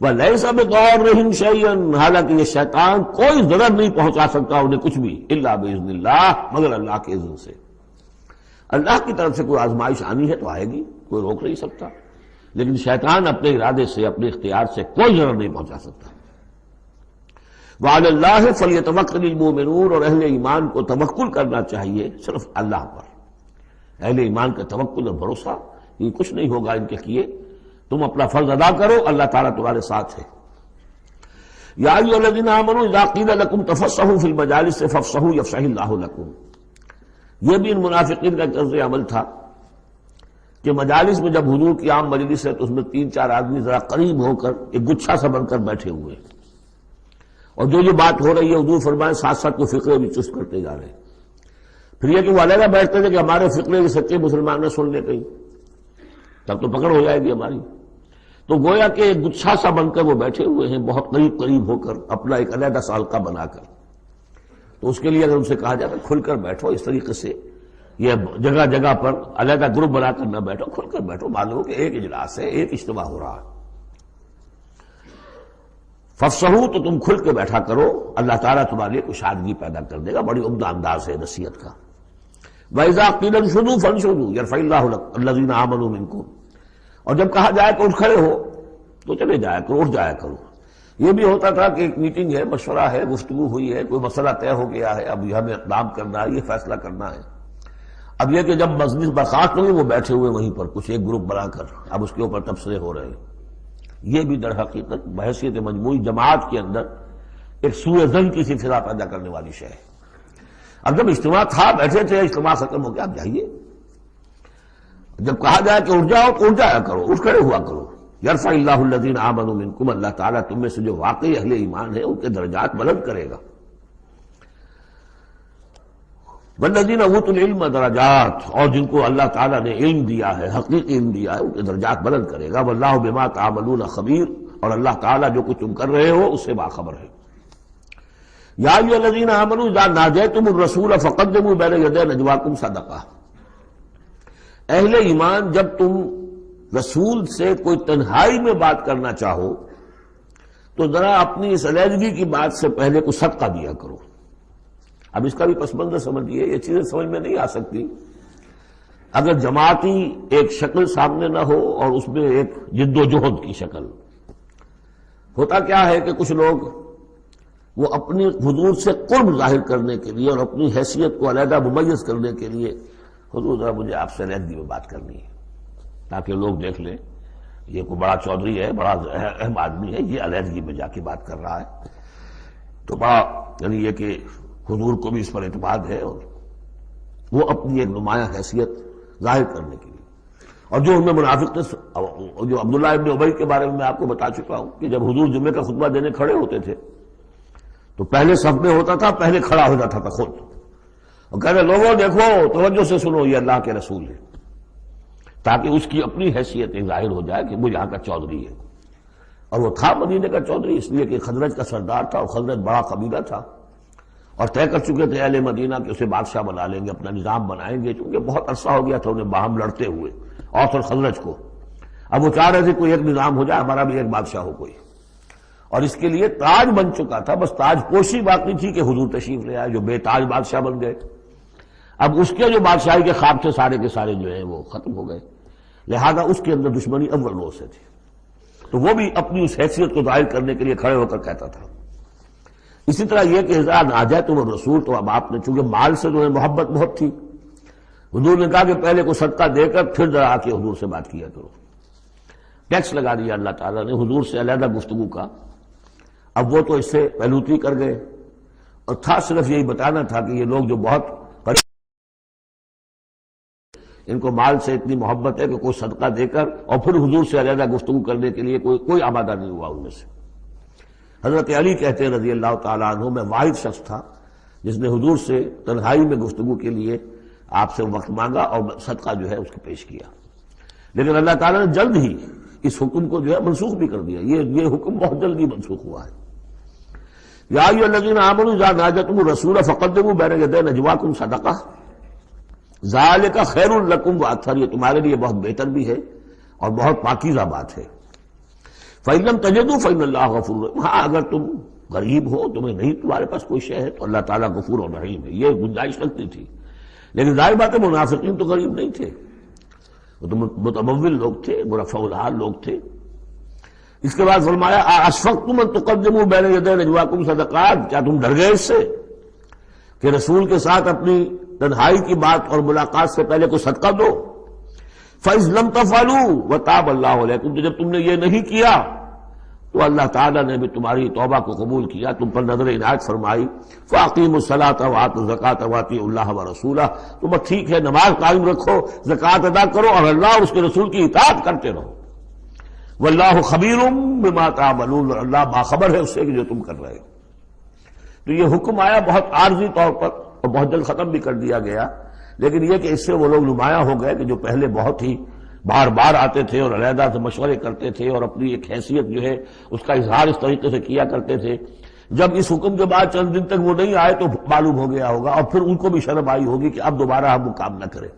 Speaker 2: وَلَيْسَ بِضَارِّهِمْ شَيْئًا، حالانکہ یہ شیطان کوئی ضرر نہیں پہنچا سکتا انہیں کچھ بھی، إِلَّا بِإِذْنِ اللَّهِ، مگر اللہ کے اذن سے۔ اللہ کی طرف سے کوئی آزمائش آنی ہے تو آئے گی، کوئی روک نہیں سکتا، لیکن شیطان اپنے ارادے سے، اپنے اختیار سے کوئی ضرر نہیں پہنچا سکتا۔ وَعَلَى اللَّهِ فَلْيَتَوَكَّلِ الْمُؤْمِنُونَ، اور اہل ایمان کو توکل کرنا چاہیے صرف اللہ پر۔ اہل ایمان کا توکل اور بھروسہ، یہ کچھ نہیں ہوگا ان کے کیے، تم اپنا فرض ادا کرو، اللہ تعالیٰ تمہارے ساتھ ہے۔ یا ایھا الذین آمنوا اذا قیل لکم تفصحوا فی المجالس فافصحوا یفصح اللہ لکم، یہ بھی ان منافقین کا طرز عمل تھا کہ مجالس میں جب حضور کی عام مجلس ہے تو اس میں 3-4 آدمی ذرا قریب ہو کر ایک گچھا سا بن کر بیٹھے ہوئے، اور جو بات ہو رہی ہے حضور فرمائے ساتھ ساتھ وہ فقرے بھی چست کرتے جا رہے ہیں۔ پھر یہ کہ وہ علیحدہ بیٹھتے تھے کہ ہمارے فقرے کے سچے مسلمان نہ سن لے کہیں، تب تو پکڑ ہو جائے گی ہماری۔ تو گویا کہ ایک گچھا سا بن کر وہ بیٹھے ہوئے ہیں، بہت قریب قریب ہو کر، اپنا ایک علیحدہ سالقہ بنا کر۔ تو اس کے لیے اگر ان سے کہا جاتا کھل کر بیٹھو، اس طریقے سے یہ جگہ جگہ پر علیحدہ گروپ بنا کر نہ بیٹھو، کھل کر بیٹھو، معلوم ہو کہ ایک اجلاس ہے، ایک اجتماع ہو رہا ہے۔ فافصحوا تو تم کھل کے بیٹھا کرو، اللہ تعالیٰ تمہارے لیے کشادگی پیدا کر دے گا۔ بڑی عمدہ انداز ہے نصیحت کا۔ وَإِذَا قِيلَ انشُزُوا فَانشُزُوا يَرْفَعِ اللَّهُ الَّذِينَ آمَنُوا مِنكُمْ، اور جب کہا جائے کہ اٹھ کھڑے ہو تو چلے جایا کرو، اٹھ جایا کرو۔ یہ بھی ہوتا تھا کہ ایک میٹنگ ہے، مشورہ ہے، گفتگو ہوئی ہے، کوئی مسئلہ طے ہو گیا ہے، اب ہمیں اقدام کرنا ہے، یہ فیصلہ کرنا ہے۔ اب یہ کہ جب مجلس برخاست ہوئی وہ بیٹھے ہوئے وہیں پر کچھ ایک گروپ بنا کر اب اس کے اوپر تبصرے ہو رہے ہیں، یہ بھی در حقیقت بحیثیت مجموعی جماعت کے اندر ایک سوء ظن کی سی فضا پیدا کرنے والی شے ہے۔ اب جب اجتماع تھا، بیٹھے تھے، اجتماع ختم ہو گیا، اب جائیے۔ جب کہا جائے کہ اٹھ جاؤ تو اٹھ جایا کرو، اٹھ کھڑے ہوا کرو۔ یرفع اللہ الذین آمنوا منکم، اللہ تعالیٰ تم میں سے جو واقعی اہل ایمان ہے ان کے درجات بلند کرے گا۔ والذین اوتوا العلم درجات، اور جن کو اللہ تعالیٰ نے علم دیا ہے، حقیقی علم دیا ہے، ان کے درجات بلند کرے گا۔ واللہ بما تعملون خبیر، اور اللہ تعالیٰ جو کچھ تم کر رہے ہو اس سے باخبر ہے۔ یا ایھا الذین آمنوا اذا ناجیتم الرسول فقدموا بین یدی نجواکم صدقہ، اہل ایمان جب تم رسول سے کوئی تنہائی میں بات کرنا چاہو تو ذرا اپنی اس علیحدگی کی بات سے پہلے کو صدقہ دیا کرو۔ اب اس کا بھی پس منظر سمجھیے، یہ چیزیں سمجھ میں نہیں آ سکتی اگر جماعتی ایک شکل سامنے نہ ہو اور اس میں ایک جد و جہد کی شکل۔ ہوتا کیا ہے کہ کچھ لوگ وہ اپنی حضور سے قرب ظاہر کرنے کے لیے اور اپنی حیثیت کو علیحدہ ممیز کرنے کے لیے، حضور ذرا مجھے آپ سے علیحدگی میں بات کرنی ہے تاکہ لوگ دیکھ لیں یہ کوئی بڑا چودھری ہے، بڑا اہم آدمی ہے، یہ علیحدگی میں جا کے بات کر رہا ہے، تو بڑا یعنی یہ کہ حضور کو بھی اس پر اعتماد ہے، اور وہ اپنی ایک نمایاں حیثیت ظاہر کرنے کے لیے۔ اور جو ان میں منافق تھے، جو عبداللہ ابن ابی کے بارے میں آپ کو بتا چکا ہوں کہ جب حضور جمعے کا خطبہ دینے کھڑے ہوتے تھے تو پہلے صف میں ہوتا تھا، پہلے کھڑا ہو جاتا تھا خود، اور کہہ رہے لوگوں دیکھو توجہ سے سنو، یہ اللہ کے رسول ہے، تاکہ اس کی اپنی حیثیت ظاہر ہو جائے کہ وہ یہاں کا چودھری ہے۔ اور وہ تھا مدینے کا چودھری اس لیے کہ خزرج کا سردار تھا، اور خزرج بڑا قبیلہ تھا، اور طے کر چکے تھے اہل مدینہ کہ اسے بادشاہ بنا لیں گے، اپنا نظام بنائیں گے، چونکہ بہت عرصہ ہو گیا تھا انہیں باہم لڑتے ہوئے اوس اور خزرج کو۔ اب وہ چاہ رہے تھے کوئی ایک نظام ہو جائے، ہمارا بھی ایک بادشاہ ہو کوئی، اور اس کے لیے تاج بن چکا تھا، بس تاج پوشی باقی تھی کہ حضور تشریف لے آئے جو بے تاج بادشاہ بن گئے۔ اب اس کے جو بادشاہی کے خواب تھے سارے کے سارے جو ہیں وہ ختم ہو گئے، لہذا اس کے اندر دشمنی اول روز سے تھی، تو وہ بھی اپنی اس حیثیت کو ظاہر کرنے کے لیے کھڑے ہو کر کہتا تھا۔ اسی طرح یہ کہ اذا ناجیتم الرسول، تو اب آپ نے چونکہ مال سے جو ہے محبت بہت تھی، حضور نے کہا کہ پہلے کو صدقہ دے کر پھر ذرا آ کے حضور سے بات کیا کرو۔ ٹیکس لگا دیا اللہ تعالیٰ نے حضور سے علیحدہ گفتگو کا۔ اب وہ تو اس سے پہلوتی کر گئے، اور تھا صرف یہی بتانا تھا کہ یہ لوگ جو بہت ان کو مال سے اتنی محبت ہے کہ کوئی صدقہ دے کر اور پھر حضور سے علیحدہ گفتگو کرنے کے لیے کوئی آمادہ نہیں ہوا ان میں سے۔ حضرت علی کہتے ہیں رضی اللہ تعالیٰ عنہ، میں واحد شخص تھا جس نے حضور سے تنہائی میں گفتگو کے لیے آپ سے وقت مانگا اور صدقہ جو ہے اس کو پیش کیا، لیکن اللہ تعالیٰ نے جلد ہی اس حکم کو جو ہے منسوخ بھی کر دیا۔ یہ حکم بہت جلدی منسوخ ہوا ہے۔ یا ایھا الذین آمنوا اذا ناجیتم الرسول فقدموا بین یدی نجواکم صدقہ ذالک خیر لکم واطہر، یہ تمہارے لیے بہت بہتر بھی ہے اور بہت پاکیزہ بات ہے۔ فإن لم تجدوا فإن اللہ غفور رحیم، ہاں اگر تم غریب ہو، تمہیں نہیں تمہارے پاس کوئی شے ہے تو اللہ تعالیٰ غفور اور رحیم ہے، یہ گنجائش رکھتی تھی۔ لیکن ظاہر بات ہے منافقین تو غریب نہیں تھے، وہ تو متمول لوگ تھے، مرفع الحال لوگ تھے۔ اس کے بعد فرمایا اشفقتم ان تقدموا بین یدی نجواکم صدقات، کیا تم ڈر گئے اس سے کہ رسول کے ساتھ اپنی تنہائی کی بات اور ملاقات سے پہلے کوئی صدقہ دو؟ فَإِذْ لَمْ تَفْعَلُوا وَتَابَ اللَّهُ عَلَيْكُمْ، تو جب تم نے یہ نہیں کیا تو اللہ تعالیٰ نے بھی تمہاری توبہ کو قبول کیا، تم پر نظر عنایت فرمائی۔ فَأَقِیمُوا الصَّلَاةَ وَآتُوا الزَّکَاةَ وَأَطِیعُوا اللَّهَ وَرَسُولَهُ، تو بس ٹھیک ہے نماز قائم رکھو، زکوٰۃ ادا کرو اور اللہ اور اس کے رسول کی اطاعت کرتے رہو۔ وَاللَّهُ خَبِیرٌ بِمَا تَعْمَلُونَ، اللہ باخبر ہے اس سے کہ جو تم کر رہے ہو۔ تو یہ حکم آیا بہت عارضی طور پر اور بہت جلد ختم بھی کر دیا گیا، لیکن یہ کہ اس سے وہ لوگ نمایاں ہو گئے کہ جو پہلے بہت ہی بار بار آتے تھے اور علیحدہ سے مشورے کرتے تھے اور اپنی ایک حیثیت جو ہے اس کا اظہار اس طریقے سے کیا کرتے تھے، جب اس حکم کے بعد چند دن تک وہ نہیں آئے تو معلوم ہو گیا ہوگا اور پھر ان کو بھی شرم آئی ہوگی کہ اب دوبارہ ہم وہ کام نہ کریں۔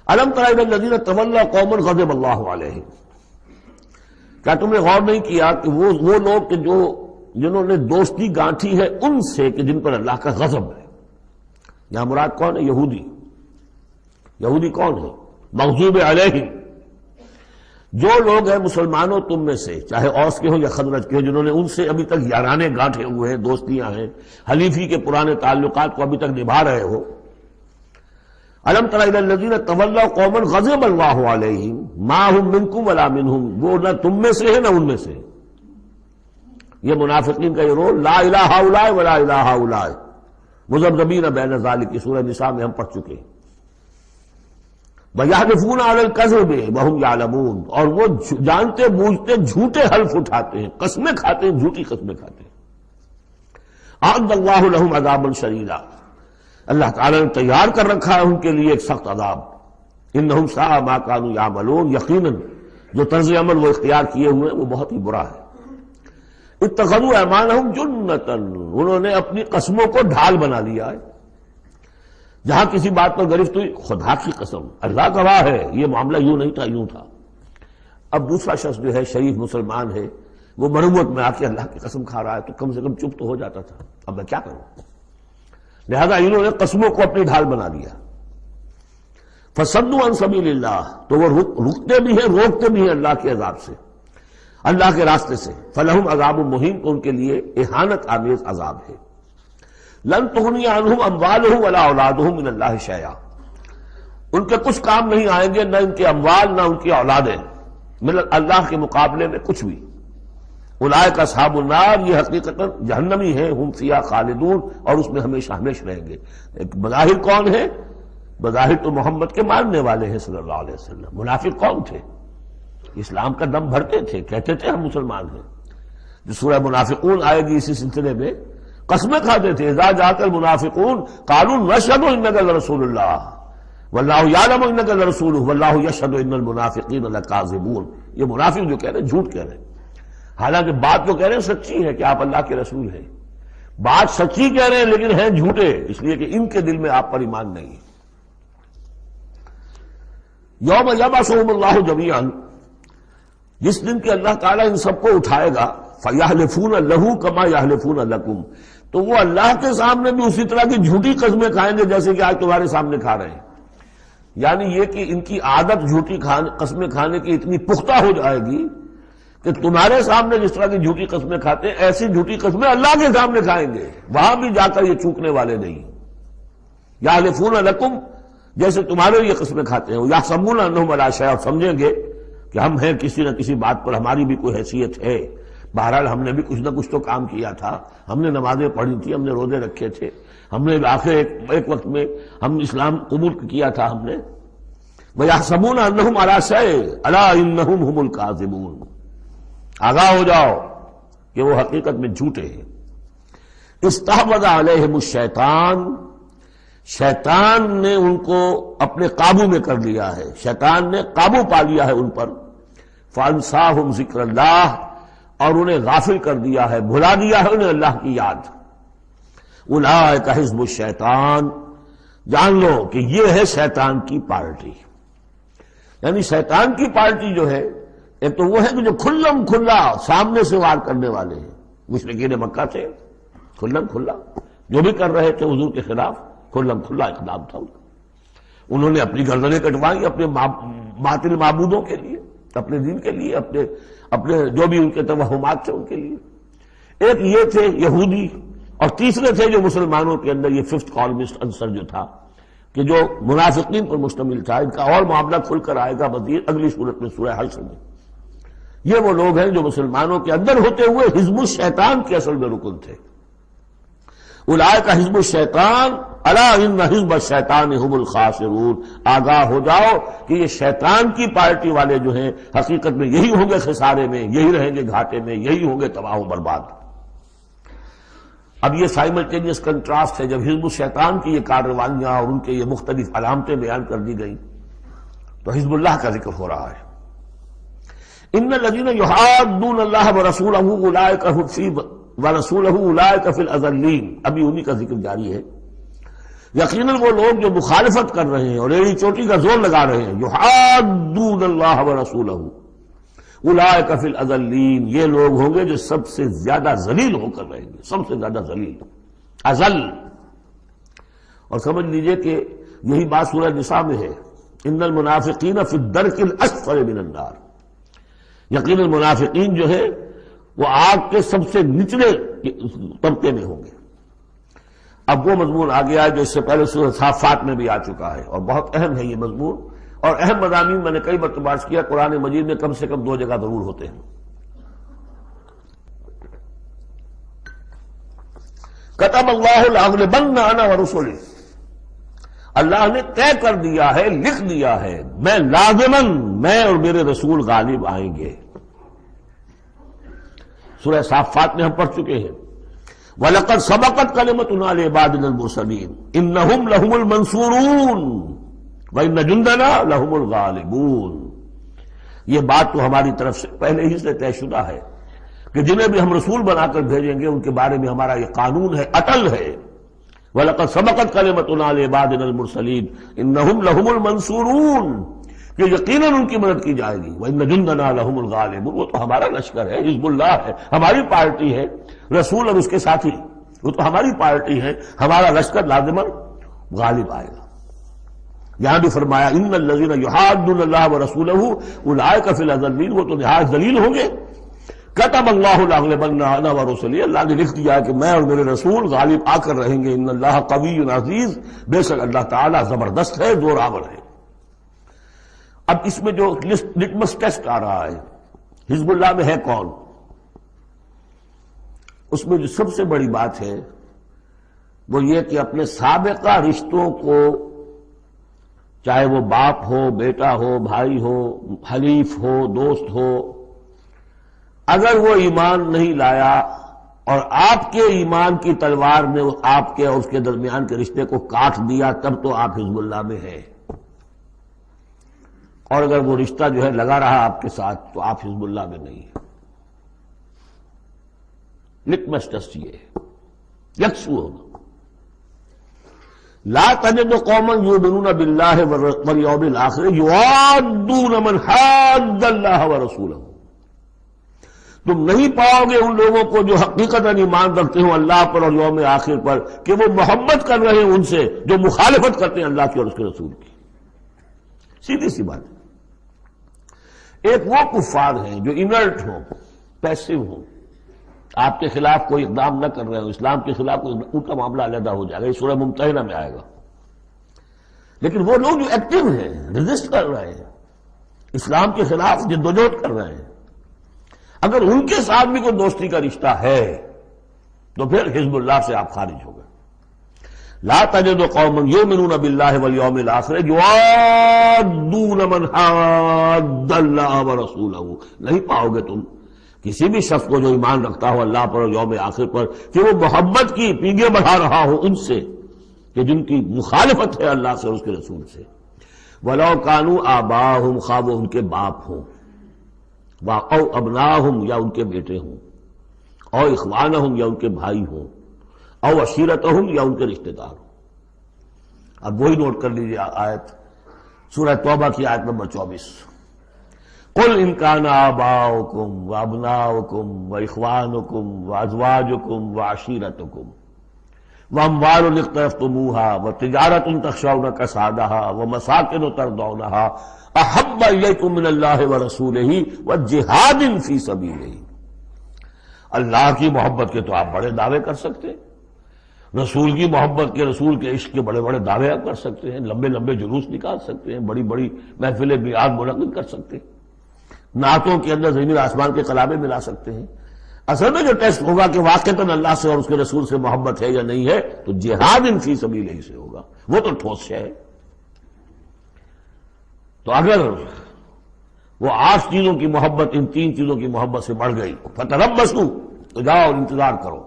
Speaker 2: الم تر الی الذین تولوا قوما غضب اللہ علیہم، کیا تم نے غور نہیں کیا کہ وہ لوگ کہ جنہوں نے دوستی گانٹھی ہے ان سے کہ جن پر اللہ کا غضب ہے. یہاں مراد کون ہے؟ یہودی کون ہے؟ مغضوب علیہم، جو لوگ ہیں مسلمانوں تم میں سے، چاہے اوس کے ہوں یا خزرج کے ہوں، جنہوں نے ان سے ابھی تک یارانے گانٹھے ہوئے ہیں، دوستیاں ہیں، حلیفی کے پرانے تعلقات کو ابھی تک نبھا رہے ہو. الم تر الی الذین تولوا قوما غضب اللہ علیہم ما هم منکم ولا منهم، وہ نہ تم میں سے ہے نہ ان میں سے. یہ منافقین کا یہ رول، لا الہ الا ولا الہ الا، مذبذبین بین ذلک، سورہ نساء میں ہم پڑھ چکے ہیں. وَيَحْلِفُونَ عَلَى الْكَذِبِ وَهُمْ يَعْلَمُونَ، اور وہ جانتے بوجھتے جھوٹے حلف اٹھاتے ہیں، قسمیں کھاتے ہیں، جھوٹی قسمیں کھاتے ہیں. أَعَدَّ اللَّهُ لَهُمْ عَذَابًا شَدِيدًا، اللہ تعالیٰ نے تیار کر رکھا ہے ان کے لیے ایک سخت عذاب. إِنَّهُمْ سَاءَ مَا كَانُوا يَعْمَلُونَ، یقیناً جو طرز عمل وہ اختیار کیے ہوئے وہ بہت ہی برا ہے. اتخذوا أيمانهم جنة، انہوں نے اپنی قسموں کو ڈھال بنا لیا ہے. جہاں کسی بات پر گرفت ہوئی، خدا کی قسم، اللہ گواہ ہے یہ معاملہ یوں نہیں تھا، یوں تھا. اب دوسرا شخص جو ہے شریف مسلمان ہے، وہ مروت میں آ کے اللہ کی قسم کھا رہا ہے تو کم سے کم چپ تو ہو جاتا تھا. اب میں کیا کروں؟ لہذا انہوں نے قسموں کو اپنی ڈھال بنا دیا. فصدوا عن سبیل اللہ، تو وہ رکتے بھی ہیں، روکتے بھی ہیں اللہ کے عذاب سے، اللہ کے راستے سے. فلہم عذاب مہین، تو ان کے لیے اہانت آمیز عذاب ہے. لن تغنی عنہم اموالہم ولا اولادہم من اللہ شیئا، ان کے کچھ کام نہیں آئیں گے، نہ ان کے اموال نہ ان کی اولادیں، من اللہ کے مقابلے میں کچھ بھی. اولئک اصحاب النار، یہ حقیقتاً جہنمی ہیں، ہم فیہا خالدون، اور اس میں ہمیشہ ہمیشہ رہیں گے. بظاہر کون ہے؟ بظاہر تو محمد کے ماننے والے ہیں صلی اللہ علیہ وسلم. منافق کون تھے؟ اسلام کا دم بھرتے تھے، کہتے تھے ہم مسلمان ہیں. جو سورہ منافقون آئے گی اسی سلسلے میں، قسمیں کھاتے تھے. اذا جاءک المنافقون قالوا نشهد انک لرسول اللہ واللہ یعلم انک لرسولہ واللہ یشهد ان المنافقین لکاذبون. یہ منافق جو کہہ رہے ہیں جھوٹ کہہ رہے ہیں، حالانکہ بات تو کہہ رہے ہیں سچی ہے کہ آپ اللہ کے رسول ہیں، بات سچی کہہ رہے ہیں لیکن ہیں جھوٹے، اس لیے کہ ان کے دل میں آپ پر ایمان نہیں ہے. یوم یبعثہم اللہ جمیعا، جس دن کہ اللہ تعالیٰ ان سب کو اٹھائے گا. فَيَحْلِفُونَ لَهُ كَمَا يَحْلِفُونَ لَكُمْ، تو وہ اللہ کے سامنے بھی اسی طرح کی جھوٹی قسمیں کھائیں گے جیسے کہ آج تمہارے سامنے کھا رہے ہیں. یعنی یہ کہ ان کی عادت جھوٹی قسمیں کھانے کی اتنی پختہ ہو جائے گی کہ تمہارے سامنے جس طرح کی جھوٹی قسمیں کھاتے ہیں ایسی جھوٹی قسمیں اللہ کے سامنے کھائیں گے، وہاں بھی جا کر یہ چوکنے والے نہیں. یحلفون لکم، جیسے تمہارے یہ قسمیں کھاتے ہیں. یحسبون انہم علی شیء، سمجھیں گے کہ ہم ہیں کسی نہ کسی بات پر، ہماری بھی کوئی حیثیت ہے. بہرحال ہم نے بھی کچھ نہ کچھ تو کام کیا تھا، ہم نے نمازیں پڑھی تھی، ہم نے روزے رکھے تھے، ہم نے آخر ایک وقت میں ہم اسلام قبول کیا تھا ہم نے. وَيَحْسَبُونَ أَنَّهُمْ عَلَىٰ شَيْءٍ أَلَا إِنَّهُمْ هُمُ الْكَاذِبُونَ، آگاہ ہو جاؤ کہ وہ حقیقت میں جھوٹے ہیں. استحوذ علیہم الشیطان، شیطان نے ان کو اپنے قابو میں کر لیا ہے، شیطان نے قابو پا لیا ہے ان پر. فانساہم ذکر اللہ، اور انہیں غافل کر دیا ہے، بھلا دیا ہے انہیں اللہ کی یاد. اولئک حزب الشیطان، جان لو کہ یہ ہے شیطان کی پارٹی. یعنی شیطان کی پارٹی جو ہے، ایک تو وہ ہے کہ جو کھلم کھلا سامنے سے وار کرنے والے ہیں. مشرکین مکہ تھے، کھلم کھلا جو بھی کر رہے تھے حضور کے خلاف، کھلم کھلا اقدام تھا. انہوں نے اپنی گردنیں کٹوائی اپنے باطل معبودوں کے لیے، اپنے دین کے لیے، اپنے جو بھی ان کے توہمات تھے ان کے لیے. ایک یہ تھے یہودی، اور تیسرے تھے جو مسلمانوں کے اندر یہ ففتھ کالمسٹ عنصر جو تھا کہ جو منافقین پر مشتمل تھا. ان کا اور معاملہ کھل کر آئے گا مزید اگلی صورت میں سورہ حشر میں. یہ وہ لوگ ہیں جو مسلمانوں کے اندر ہوتے ہوئے حزب الشیطان کے اصل میں رکن تھے. اولئک حزب الشیطان الا ان حزب الشیطان هم الخاسرون، آگاہ ہو جاؤ کہ یہ شیطان کی پارٹی والے جو ہیں حقیقت میں یہی ہوں گے خسارے میں، یہی رہیں گے گھاٹے میں، یہی ہوں گے تباہ و برباد. اب یہ سائملٹینیس کنٹراسٹ ہے. جب حزب الشیطان کی یہ کارروائیاں اور ان کے یہ مختلف علامتیں بیان کر دی گئی تو حزب اللہ کا ذکر ہو رہا ہے. ان الذین یحادون اللہ ورسولہ اولئک ورسولہ اولئک فی الاذلین، ابھی انہی کا ذکر جاری ہے. یقیناً وہ لوگ جو مخالفت کر رہے ہیں اور ایڑی چوٹی کا زور لگا رہے ہیں، یحادون اللہ ورسولہ، اولئک فی الاذلین، یہ لوگ ہوں گے جو سب سے زیادہ ذلیل ہو کر رہیں گے، سب سے زیادہ ذلیل، اذل۔ اور سمجھ لیجئے کہ یہی بات سورہ نساء میں ہے، ان المنافقین فی الدرک الاسفل من النار، یقیناً منافقین جو ہے وہ آگ کے سب سے نچلے طبقے میں ہوں گے۔ اب وہ مضمون آ گیا ہے جو اس سے پہلے سورہ صافات میں بھی آ چکا ہے، اور بہت اہم ہے یہ مضمون، اور اہم مضامین میں نے کئی مرتبہ عرض کیا قرآن مجید میں کم سے کم 2 جگہ ضرور ہوتے ہیں۔ کتب اللہ لأغلبن انا ورسلی، اللہ نے طے کر دیا ہے، لکھ دیا ہے، میں لازماً، میں اور میرے رسول غالب آئیں گے۔ سورہ صافات میں ہم پڑھ چکے ہیں، وَلَقَدْ سَبَقَتْ كَلِمَتُنَا لِعِبَادِنَا الْمُرْسَلِينَ إِنَّهُمْ لَهُمُ الْمَنْصُورُونَ وَإِنَّ جُنْدَنَا لَهُمُ الْغَالِبُونَ۔ یہ بات تو ہماری طرف سے پہلے ہی سے طے شدہ ہے کہ جنہیں بھی ہم رسول بنا کر بھیجیں گے ان کے بارے میں ہمارا یہ قانون ہے، اٹل ہے۔ وَلَقَدْ سَبَقَتْ كَلِمَتُنَا لِعِبَادِنَا الْمُرْسَلِينَ إِنَّهُمْ لَهُمُ الْمَنْصُورُونَ، کہ یقیناً ان کی مدد کی جائے گی۔ وَإِنَّ جُنْدَنَا لَهُمُ الْغَالِبُونَ، وہ تو ہمارا لشکر ہے، حزب اللہ ہے، ہماری پارٹی ہے، رسول اور اس کے ساتھی وہ تو ہماری پارٹی ہے، ہمارا لشکر لازماً غالب آئے گا۔ یہاں بھی فرمایا ان الذین یحادون اللہ ورسولہ اولئک فی الاذلین، وہ تو نہایت ذلیل ہوں گے۔ کتب اللہ لأغلبن انا ورسلی، اللہ نے لکھ دیا کہ میں اور میرے رسول غالب آ کر رہیں گے۔ ان اللہ قوی عزیز، بے شک اللہ تعالیٰ زبردست ہے، زور آور ہے۔ اب اس میں جو لٹمس ٹیسٹ آ رہا ہے حزب اللہ میں ہے کون، اس میں جو سب سے بڑی بات ہے وہ یہ کہ اپنے سابقہ رشتوں کو، چاہے وہ باپ ہو، بیٹا ہو، بھائی ہو، حلیف ہو، دوست ہو، اگر وہ ایمان نہیں لایا اور آپ کے ایمان کی تلوار نے آپ کے اور اس کے درمیان کے رشتے کو کاٹ دیا، تب تو آپ حزب اللہ میں ہیں، اور اگر وہ رشتہ جو ہے لگا رہا آپ کے ساتھ تو آپ حزب اللہ میں نہیں ہیں۔ لٹمس ٹیسٹ یہ ہے، یکسو ہونا۔ لا تجد قوما یؤمنون باللہ والیوم الآخر یوادون من حاد اللہ ورسولہ، تم نہیں پاؤ گے ان لوگوں کو جو حقیقتاً ایمان رکھتے ہوں اللہ پر اور یوم آخر پر کہ وہ محبت کر رہے ہیں ان سے جو مخالفت کرتے ہیں اللہ کی اور اس کے رسول کی۔ سیدھی سی بات ہے۔ ایک وہ کفار ہیں جو انرٹ ہوں، پیسو ہوں، آپ کے خلاف کوئی اقدام نہ کر رہے ہوں، اسلام کے خلاف ان کا معاملہ علیحدہ ہو جائے گا، یہ سورہ ممتحنہ میں آئے گا۔ لیکن وہ لوگ جو ایکٹیو ہیں، ریزسٹ کر رہے ہیں، اسلام کے خلاف جدوجہد کر رہے ہیں، اگر ان کے ساتھ بھی کوئی دوستی کا رشتہ ہے تو پھر حزب اللہ سے آپ خارج ہو گئے۔ لا تجد قوما یؤمنون باللہ والیوم الآخر یوادون من حاد اللہ ورسولہ، نہیں پاؤ گے تم کسی بھی شخص کو جو ایمان رکھتا ہو اللہ پر اور یوم آخر پر کہ وہ محبت کی پینگیں بڑھا رہا ہو ان سے کہ جن کی مخالفت ہے اللہ سے اور اس کے رسول سے۔ وَلَوْ كَانُوا آبَاءَهُمْ، خواہ وہ ان کے باپ ہوں، او ابناہم یا ان کے بیٹے ہوں، او اخوانہم یا ان کے بھائی ہوں، او عشیرتہم یا ان کے رشتہ دار ہوں۔ اب وہی نوٹ کر لیجیے آیت سورہ توبہ کی آیت نمبر 24، قل ان کان آباؤکم وابناؤکم واخوانکم وازواجکم وعشیرتکم واموال اقترفتموها وتجارۃ تخشون کسادها ومساکن ترضونها احب الیکم من اللہ ورسولہ وجہاد فی سبیلہ۔ اللہ کی محبت کے تو آپ بڑے دعوے کر سکتے ہیں، رسول کی محبت کے، رسول کے عشق کے بڑے بڑے دعوے آپ کر سکتے ہیں، لمبے لمبے جلوس نکال سکتے ہیں، بڑی بڑی محفل بیعت منعقد کر سکتے ہیں، نعتوں کے اندر زمین آسمان کے کلامیں ملا سکتے ہیں۔ اصل میں جو ٹیسٹ ہوگا کہ واقعتاً اللہ سے اور اس کے رسول سے محبت ہے یا نہیں ہے تو جہاد فی سبیلہ سے ہوگا، وہ تو ٹھوس ہے۔ تو اگر وہ 8 چیزوں کی محبت ان 3 چیزوں کی محبت سے بڑھ گئی، فتربصوا، تو جاؤ اور انتظار کرو،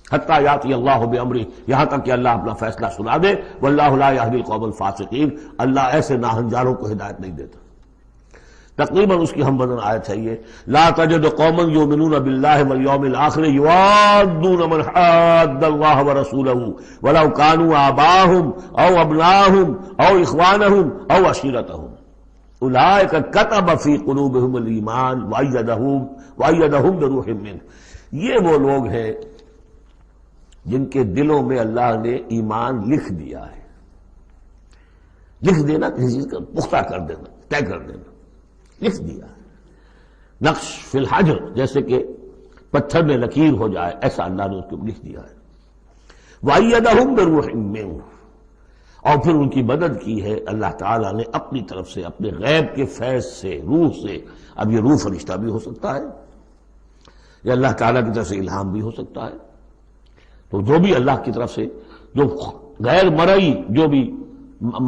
Speaker 2: حتی یاتی اللہ بامرہ، یہاں تک کہ اللہ اپنا فیصلہ سنا دے۔ واللہ لا یہدی القوم الفاسقین، اللہ ایسے ناہنجاروں کو ہدایت نہیں دیتا۔ تقریباً اس کی ہم بدن آیت ہے یہ، لا تجد قوما یؤمنون باللہ والیوم الآخر یوادون من حاد اللہ ورسولہ ولو کانوا آباءہم او ابناءہم او اخوانہم او عشیرتہم اولئک کتب فی قلوبہم الایمان وایدہم بروح منہ، یہ وہ لوگ ہیں جن کے دلوں میں اللہ نے ایمان لکھ دیا ہے۔ لکھ دینا کسی چیز کا پختہ کر دینا، طے کر دینا، لکھ دیا ہے، نقش فی الحجر، جیسے کہ پتھر میں لکیر ہو جائے، ایسا اللہ نے اس کو لکھ دیا ہے۔ وَأَيَّدَهُمْ بِرُوحٍ مِّنْهُ، اور پھر ان کی مدد کی ہے اللہ تعالیٰ نے اپنی طرف سے، اپنے غیب کے فیض سے، روح سے۔ اب یہ روح فرشتہ بھی ہو سکتا ہے، یا اللہ تعالیٰ کی طرف سے الہام بھی ہو سکتا ہے، تو جو بھی اللہ کی طرف سے جو غیر مرئی جو بھی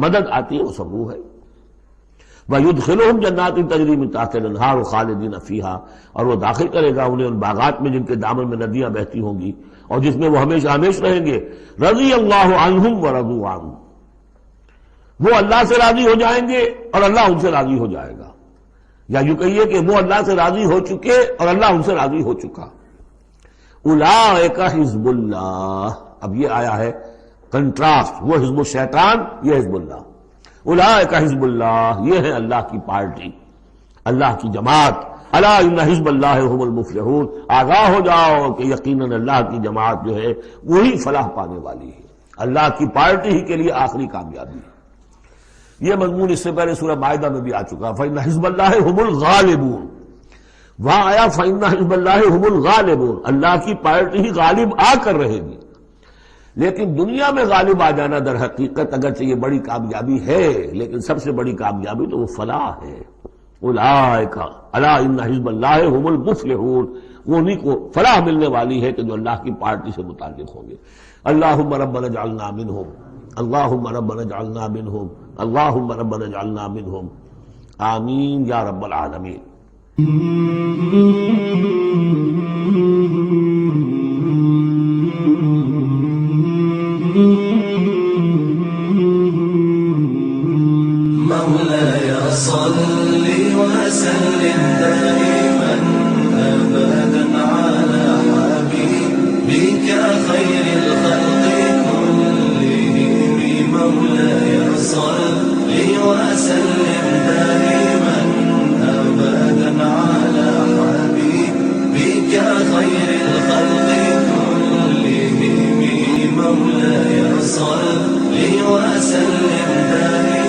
Speaker 2: مدد آتی ہے وہ سب روح ہے۔ وَيُدْخِلُهُمْ جَنَّاتٍ تَجْرِي مِن تَحْتِهَا الْأَنْهَارُ خَالِدِينَ فِيهَا، اور وہ داخل کرے گا انہیں ان باغات میں جن کے دامن میں ندیاں بہتی ہوں گی اور جس میں وہ ہمیشہ ہمیش رہیں گے۔ رضی اللہ عنہم ورضوا عنہ، وہ اللہ سے راضی ہو جائیں گے اور اللہ ان سے راضی ہو جائے گا، یا یوں کہیے کہ وہ اللہ سے راضی ہو چکے اور اللہ ان سے راضی ہو چکا۔ اولئک حزب اللہ، اب یہ آیا ہے کنٹراسٹ، وہ حزب الشیطان، یہ حزب اللہ۔ اولئک حزب اللہ، یہ ہے اللہ کی پارٹی، اللہ کی جماعت۔ الا ان حزب اللہ هم المفلحون، آگاہ ہو جاؤ کہ یقیناً اللہ کی جماعت جو ہے وہی فلاح پانے والی ہے، اللہ کی پارٹی ہی کے لیے آخری کامیابی ہے۔ یہ مضمون اس سے پہلے سورہ مائدہ میں بھی آ چکا، فإن حزب اللہ هم الغالبون، وہاں آیا فإن حزب اللہ هم الغالبون، اللہ کی پارٹی ہی غالب آ کر رہے گی۔ لیکن دنیا میں غالب آ جانا در حقیقت اگرچہ یہ بڑی کامیابی ہے، لیکن سب سے بڑی کامیابی تو وہ فلاح ہے۔ اولئک الا ان حزب اللہ هم المفلحون، وہ انہیں کو فلاح ملنے والی ہے کہ جو اللہ کی پارٹی سے متعلق ہوں گے۔ اللہم ربنا اجعلنا منہم، اللہم ربنا اجعلنا منہم، اللہم ربنا اجعلنا منہم، آمین یا رب العالمین۔
Speaker 1: مولاي صل وسلم دائما أبدا على حبيبك خير الخلق كلهم، مولاي صل وسلم دائما أبدا على حبيبك خير الخلق كلهم، مولاي صل وسلم دائما